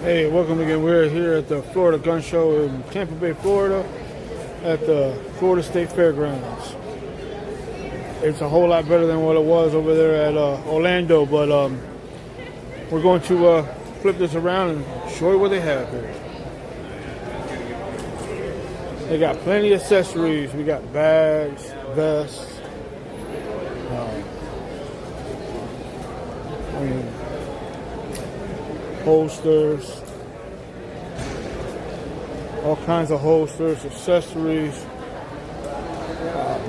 Hey, welcome again. We're here at the Florida Gun Show in Tampa Bay, Florida, at the Florida State Fairgrounds. It's a whole lot better than what it was over there at Orlando, but we're going to flip this around and show you what they have here. They got plenty of accessories. We got bags, vests, holsters, all kinds of holsters, accessories,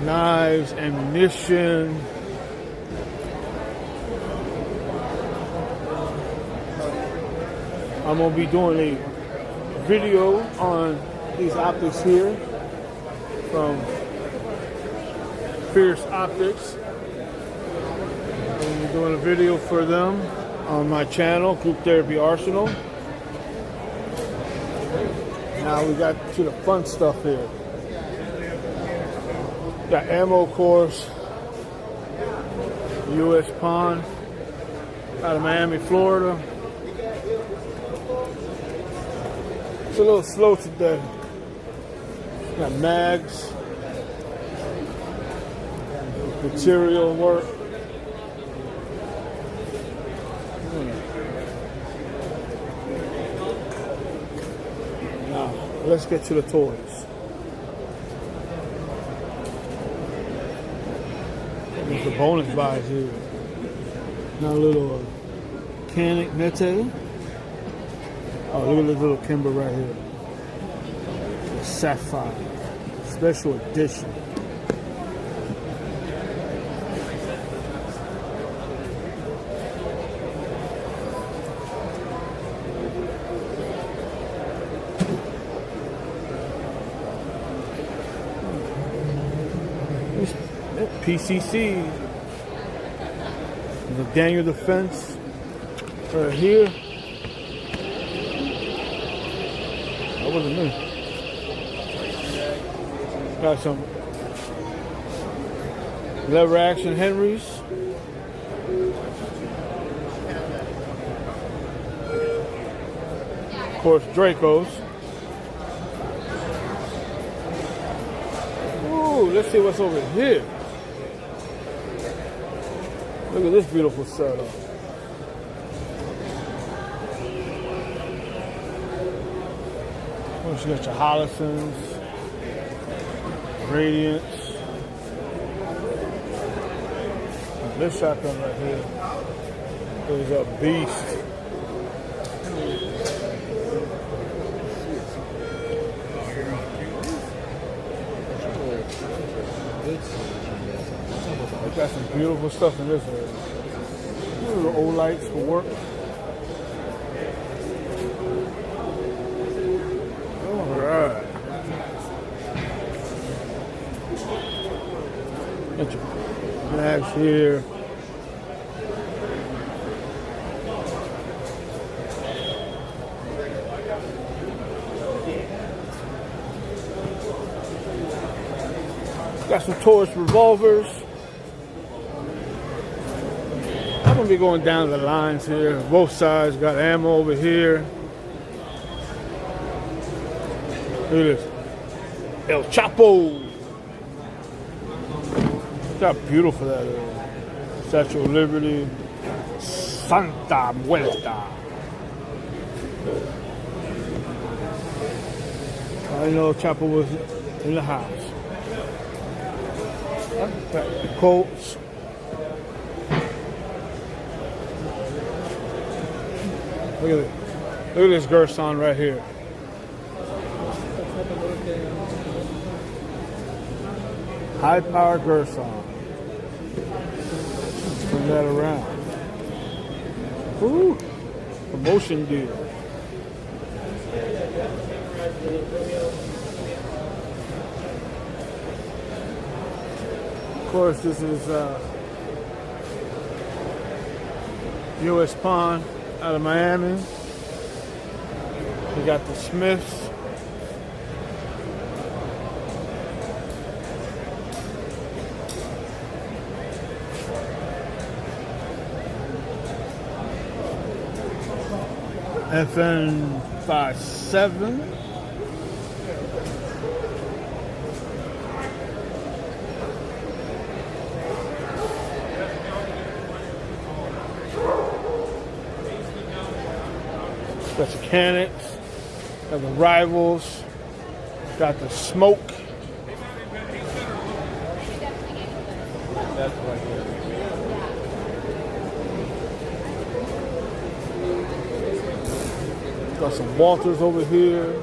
knives, ammunition. I'm going to be doing a video on these optics here from Fierce Optics. I'm doing a video for them on my channel, Group Therapy Arsenal. Now we got to the fun stuff here. Got ammo, of course. U.S. Pawn out of Miami, Florida. It's a little slow today. Got mags, material work. Now, let's get to the toys. There's the bonus buys here. Now a little Canic Mete. Oh, look at this little Kimber right here. Sapphire. Special edition. PCC. The Daniel Defense right here. That wasn't me. Got some lever action Henrys. Of course, Dracos. Ooh, let's see what's over here. Look at this beautiful setup. Oh, you got your Hollisons, Radiants. This shotgun right here is a beast. Got some beautiful stuff in this area. Little old lights for work. All right. Got your bags here. Got some Taurus revolvers. I'm gonna be going down the lines here. Both sides got ammo over here. Look at this. El Chapo. Look how beautiful that is. Statue of Liberty. Santa Muerta. I know Chapo was in the house. The Colts. Look at this. Look at this Gerson right here. High power Gerson. Turn that around. Ooh, promotion deal. Of course, this is U.S. Pawn out of Miami. We got the Smiths. FN57. Got the Canics, got the Rivals, got the Smoke. That's right here. Got some Walters over here.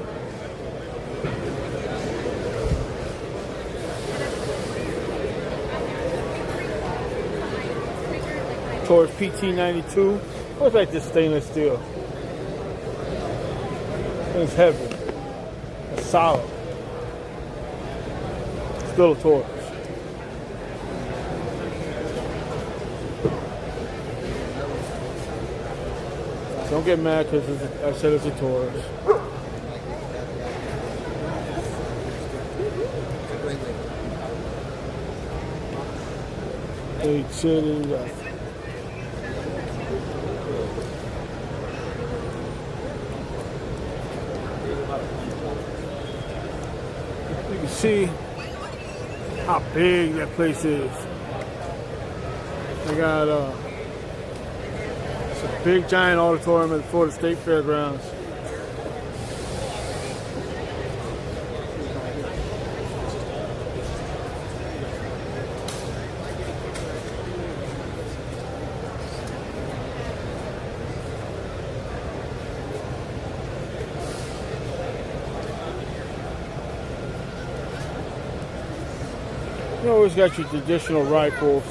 Taurus PT92. Looks like this stainless steel. It's heavy. It's solid. Still a Taurus. Don't get mad because I said it's a Taurus. Hey, chilling. You can see how big that place is. They got it's a big giant auditorium at the Florida State Fairgrounds. You always got your traditional rifles.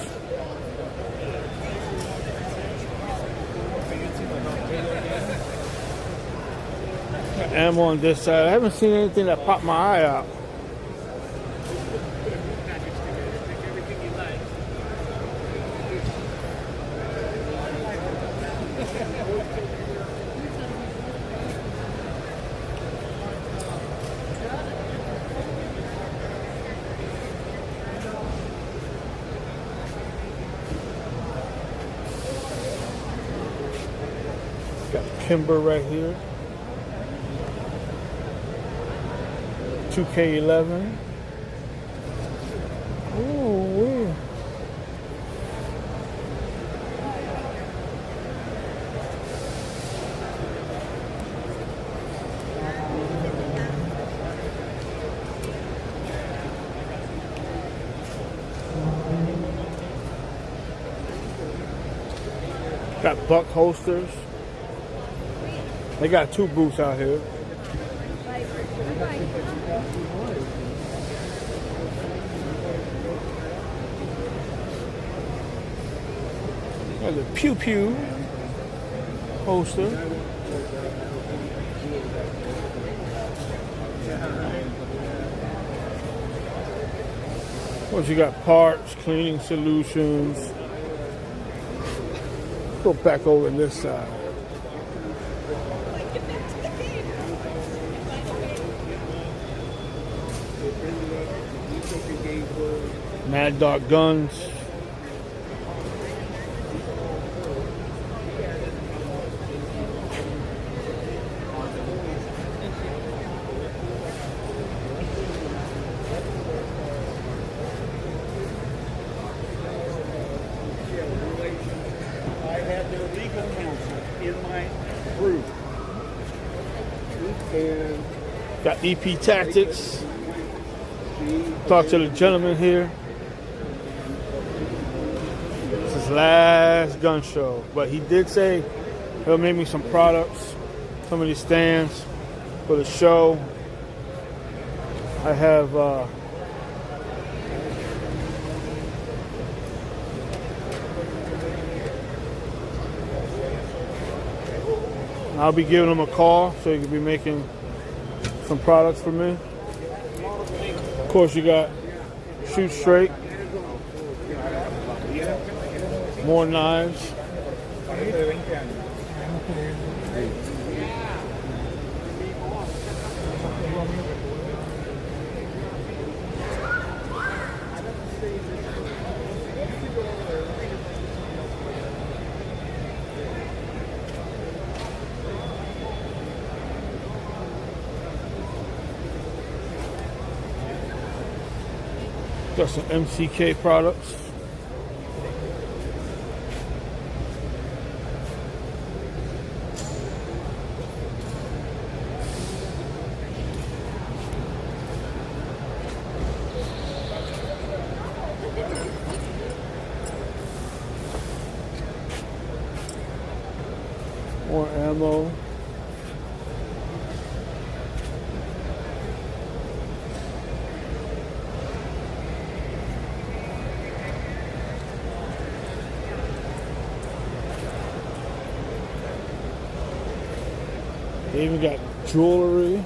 Ammo on this side. I haven't seen anything that popped my eye out. Got Kimber right here. 2K11. Ooh, wee. Got buck holsters. They got two booths out here. Got the Pew Pew holster. What you got? Parts, cleaning solutions. Go back over on this side. Mad Dog guns. I have their legal counsel in my group. And Got EP Tactics. Talk to the gentleman here. It's his last gun show, but he did say he'll make me some products, some of these stands for the show. I have I'll be giving him a call so he can be making some products for me. Of course, you got Shoot Straight, more knives. Got some MCK products. More ammo. They even got jewelry.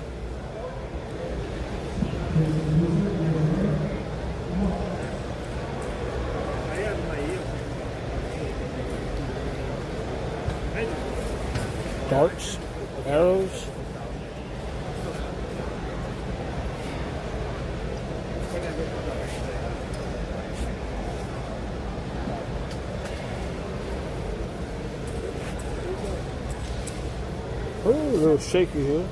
Darts, arrows. Oh, a little shaky here.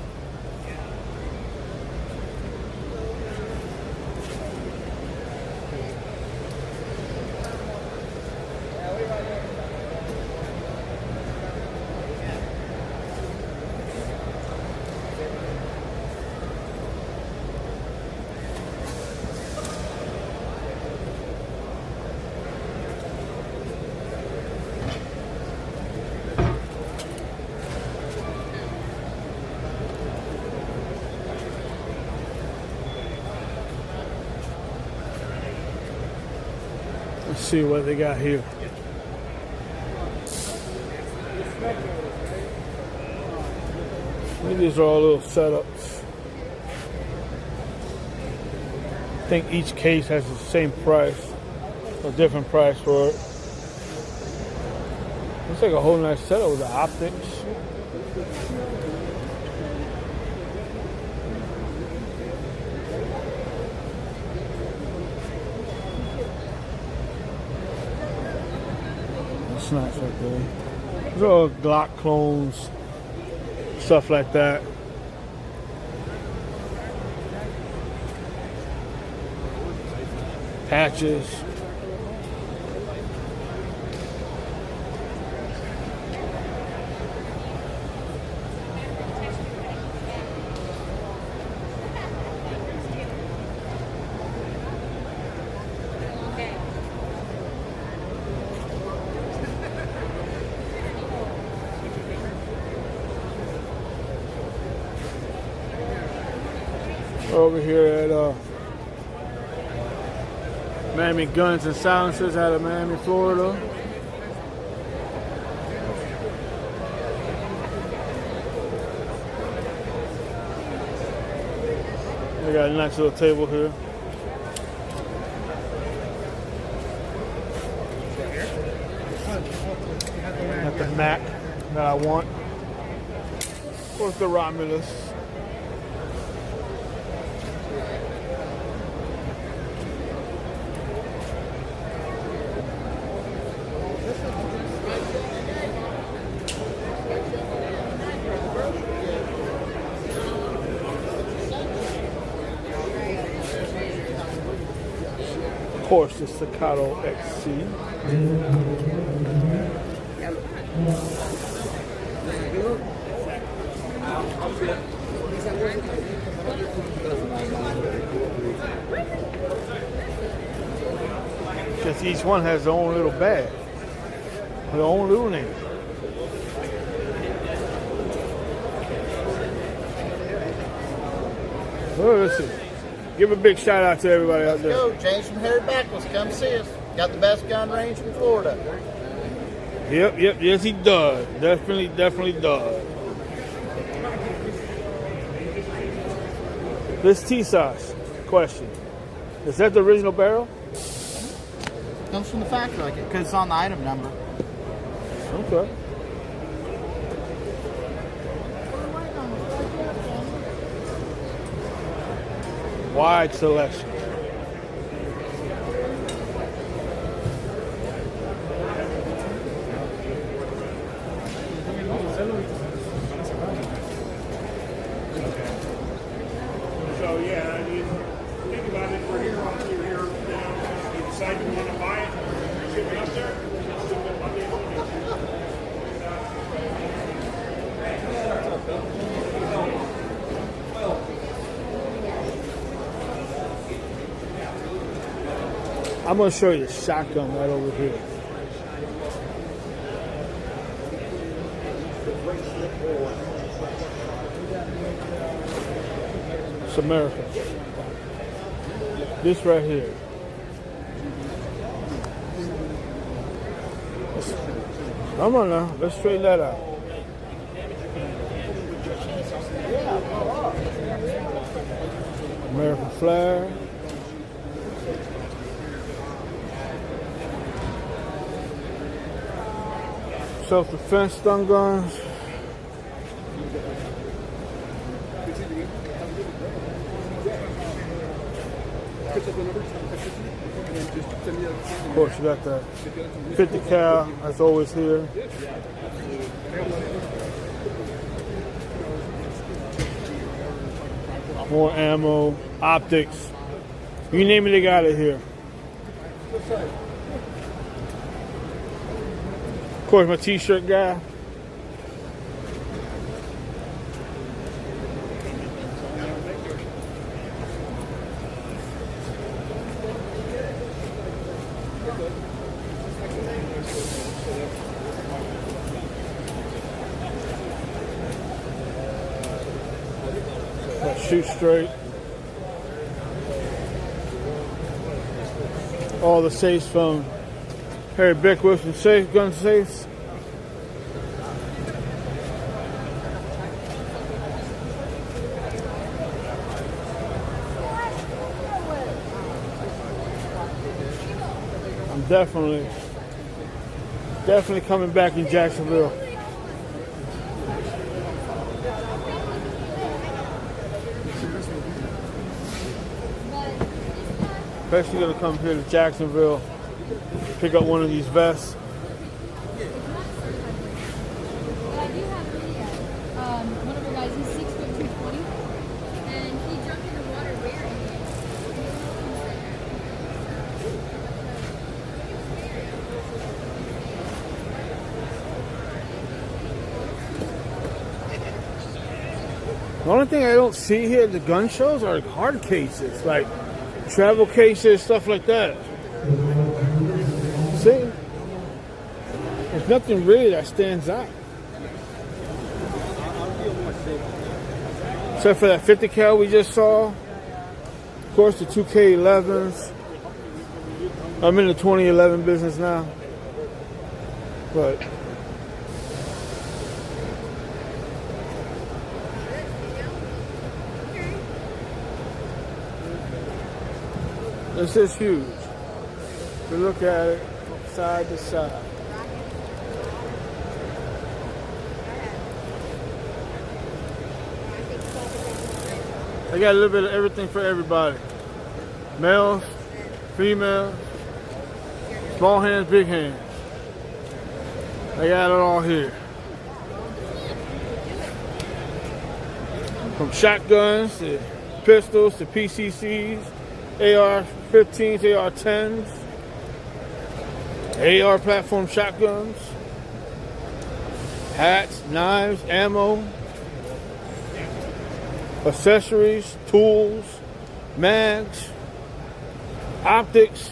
Let's see what they got here. These are all little setups. I think each case has the same price, a different price for it. Looks like a whole nice setup with the optics. Snacks right there. These are all Glock clones, stuff like that. Patches. Over here at Miami Guns and Silencers out of Miami, Florida. They got a nice little table here. Got the Mac that I want. Of course, the Romulus. Of course, the Staccato XC. Because each one has their own little bag, their own little name. Oh, let's see. Give a big shout out to everybody out there. Let's go, James from Harry Backless. Come see us. Got the best gun range in Florida. Yep, yes he does. Definitely does. This T-sauce question. Is that the original barrel? Comes from the factory, like it, because it's on the item number. Okay. Wide selection. So yeah, I mean, think about it. We're here on through here now. I'm gonna show you the shotgun right over here. It's America. This right here. Come on now, let's straighten that out. American flag. Self-defense stun guns. Of course, you got the 50 cal, that's always here. More ammo, optics. You name it, they got it here. Of course, my t-shirt guy. Shoot straight. All the safes from Harry Beckwith from safe gun safes. I'm definitely coming back in Jacksonville. Especially gonna come here to Jacksonville, pick up one of these vests. I do have video. One of our guys, he's 6'2", 220, and he jumped in the water wearing The only thing I don't see here at the gun shows are hard cases, like travel cases, stuff like that. See? There's nothing really that stands out. Except for that 50 cal we just saw. Of course, the 2K11s. I'm in the 2011 business now. But this is huge. If you look at it from side to side. They got a little bit of everything for everybody. Males, females, small hands, big hands. They got it all here. From shotguns to pistols to PCCs, AR-15s, AR-10s, AR platform shotguns, hats, knives, ammo, accessories, tools, mags, optics.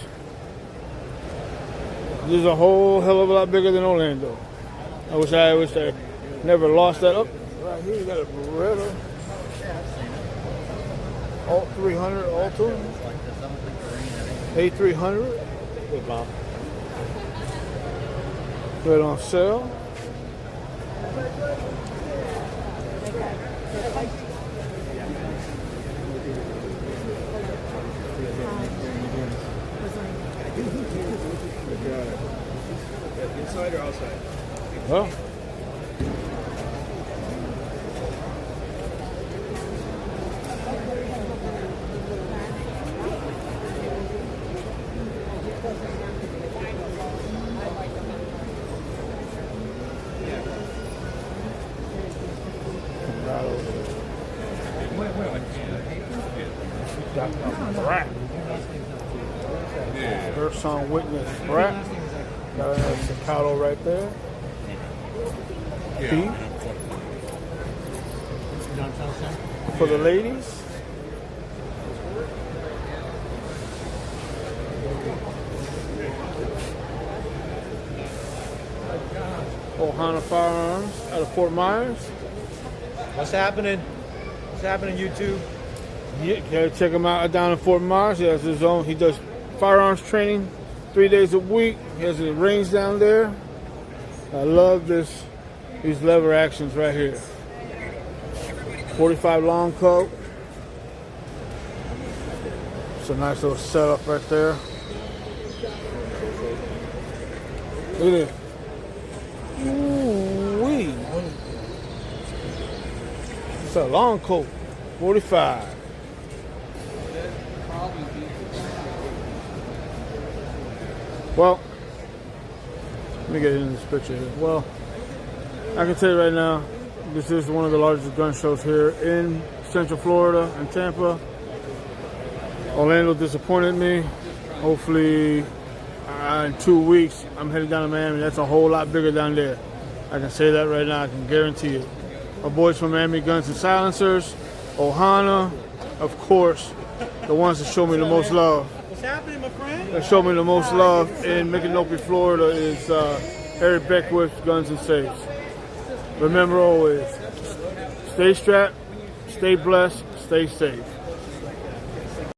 This is a whole hell of a lot bigger than Orlando. I wish I never lost that. Up right here, you got a Beretta. Alt 300, Alto. A300. Right on sale. Inside or outside? Well, First song witness Brat. Got a staccato right there. Beat. for the ladies. Ohana Firearms out of Fort Myers. What's happening? What's happening, YouTube? Yeah, gotta check him out down in Fort Myers. He has his own. He does firearms training 3 days a week. He has his range down there. I love these lever actions right here. 45 long coat. It's a nice little setup right there. Look at it. Ooh-wee. It's a long coat. 45. Well, let me get into this picture here. Well, I can tell you right now, this is one of the largest gun shows here in Central Florida and Tampa. Orlando disappointed me. Hopefully, in 2 weeks, I'm headed down to Miami. That's a whole lot bigger down there. I can say that right now. I can guarantee it. My boys from Miami Guns and Silencers, Ohana, of course, the ones that show me the most love. What's happening, my friend? That show me the most love in Micanopy, Florida is Eric Beckwith Guns and Safes. Remember always, stay strapped, stay blessed, stay safe.